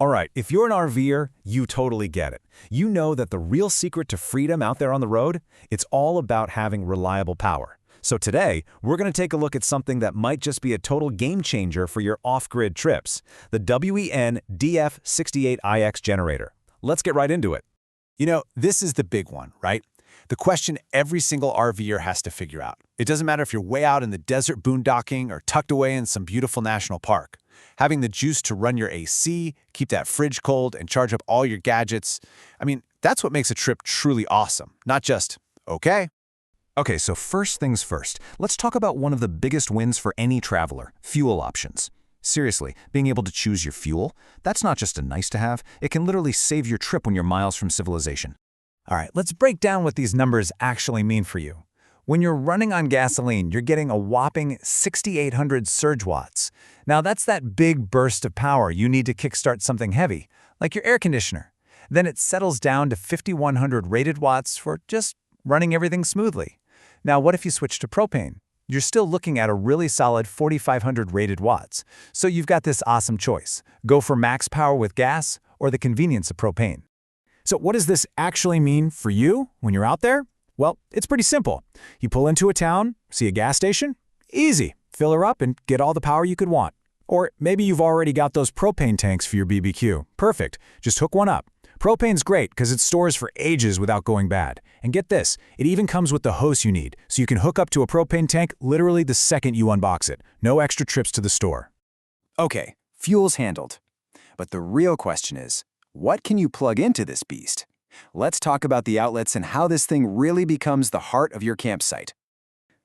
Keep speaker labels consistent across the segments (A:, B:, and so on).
A: All right, if you're an RVer, you totally get it. You know that the real secret to freedom out there on the road, it's all about having reliable power. So today, we're going to take a look at something that might just be a total game changer for your off-grid trips, the WEN DF680iX generator. Let's get right into it.
B: You know, this is the big one, right? The question every single RVer has to figure out. It doesn't matter if you're way out in the desert boondocking or tucked away in some beautiful national park. Having the juice to run your AC, keep that fridge cold, and charge up all your gadgets, I mean, that's what makes a trip truly awesome, not just, okay.
A: Okay, so first things first, let's talk about one of the biggest wins for any traveler, fuel options. Seriously, being able to choose your fuel, that's not just a nice to have, it can literally save your trip when you're miles from civilization.
C: All right, let's break down what these numbers actually mean for you. When you're running on gasoline, you're getting a whopping 6,800 surge watts. Now that's that big burst of power you need to kickstart something heavy, like your air conditioner. Then it settles down to 5,100 rated watts for just running everything smoothly. Now what if you switch to propane? You're still looking at a really solid 4,500 rated watts. So you've got this awesome choice. Go for max power with gas or the convenience of propane.
A: So what does this actually mean for you when you're out there? Well, it's pretty simple. You pull into a town, see a gas station? Easy. Fill her up and get all the power you could want. Or maybe you've already got those propane tanks for your BBQ. Perfect. Just hook one up. Propane's great because it stores for ages without going bad. And get this, it even comes with the hose you need, so you can hook up to a propane tank literally the second you unbox it. No extra trips to the store.
D: Okay, fuel's handled. But the real question is, what can you plug into this beast? Let's talk about the outlets and how this thing really becomes the heart of your campsite.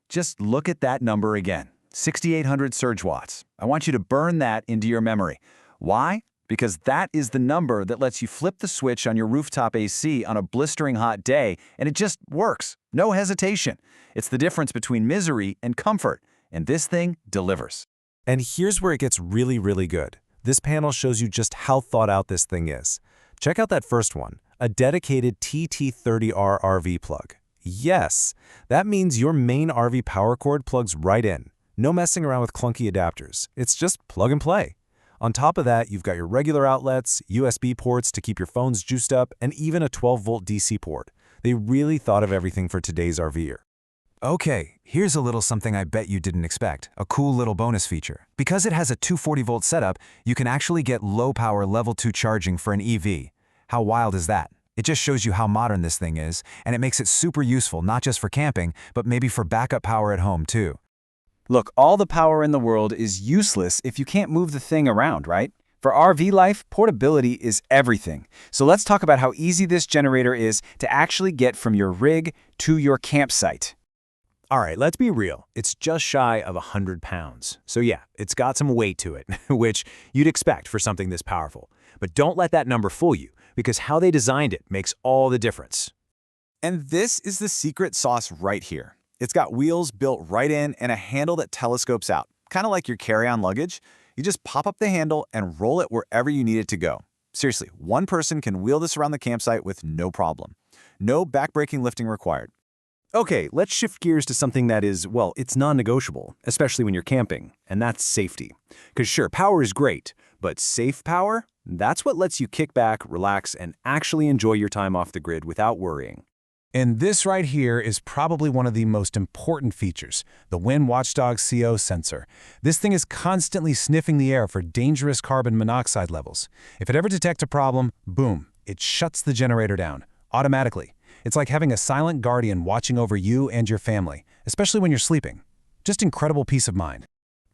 D: Just look at that number again, 6,800 surge watts. I want you to burn that into your memory. Why? Because that is the number that lets you flip the switch on your rooftop AC on a blistering hot day, and it just works. No hesitation. It's the difference between misery and comfort, and this thing delivers.
A: And here's where it gets really, really good. This panel shows you just how thought out this thing is. Check out that first one, a dedicated TT30R RV plug. Yes, that means your main RV power cord plugs right in. No messing around with clunky adapters. It's just plug and play. On top of that, you've got your regular outlets, USB ports to keep your phones juiced up, and even a 12-volt DC port. They really thought of everything for today's RVer. Okay, here's a little something I bet you didn't expect, a cool little bonus feature. Because it has a 240-volt setup, you can actually get low-power Level 2 charging for an EV. How wild is that? It just shows you how modern this thing is, and it makes it super useful not just for camping, but maybe for backup power at home too.
D: Look, all the power in the world is useless if you can't move the thing around, right? For RV life, portability is everything. So let's talk about how easy this generator is to actually get from your rig to your campsite.
A: All right, let's be real. It's just shy of 100 pounds. So yeah, it's got some weight to it, which you'd expect for something this powerful. But don't let that number fool you, because how they designed it makes all the difference.
B: And this is the secret sauce right here. It's got wheels built right in and a handle that telescopes out, kind of like your carry-on luggage. You just pop up the handle and roll it wherever you need it to go. Seriously, one person can wheel this around the campsite with no problem. No back-breaking lifting required.
A: Okay, let's shift gears to something that is, well, it's non-negotiable, especially when you're camping, and that's safety. Because sure, power is great, but safe power? That's what lets you kick back, relax, and actually enjoy your time off the grid without worrying. And this right here is probably one of the most important features, the WEN Watchdog CO sensor. This thing is constantly sniffing the air for dangerous carbon monoxide levels. If it ever detects a problem, boom, it shuts the generator down, automatically. It's like having a silent guardian watching over you and your family, especially when you're sleeping. Just incredible peace of mind.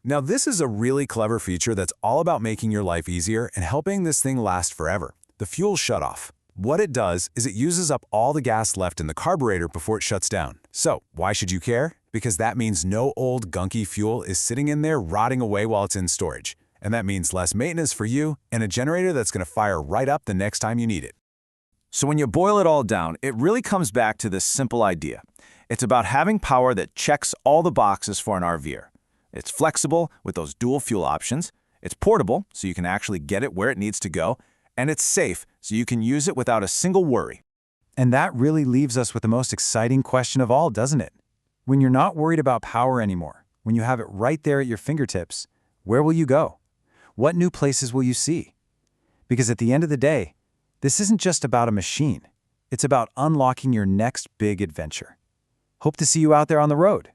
B: Now this is a really clever feature that's all about making your life easier and helping this thing last forever. The fuel shutoff. What it does is it uses up all the gas left in the carburetor before it shuts down. So why should you care? Because that means no old gunky fuel is sitting in there rotting away while it's in storage. And that means less maintenance for you and a generator that's going to fire right up the next time you need it. So when you boil it all down, it really comes back to this simple idea. It's about having power that checks all the boxes for an RVer. It's flexible with those dual fuel options. It's portable, so you can actually get it where it needs to go. And it's safe, so you can use it without a single worry.
C: And that really leaves us with the most exciting question of all, doesn't it? When you're not worried about power anymore, when you have it right there at your fingertips, where will you go? What new places will you see? Because at the end of the day, this isn't just about a machine. It's about unlocking your next big adventure. Hope to see you out there on the road.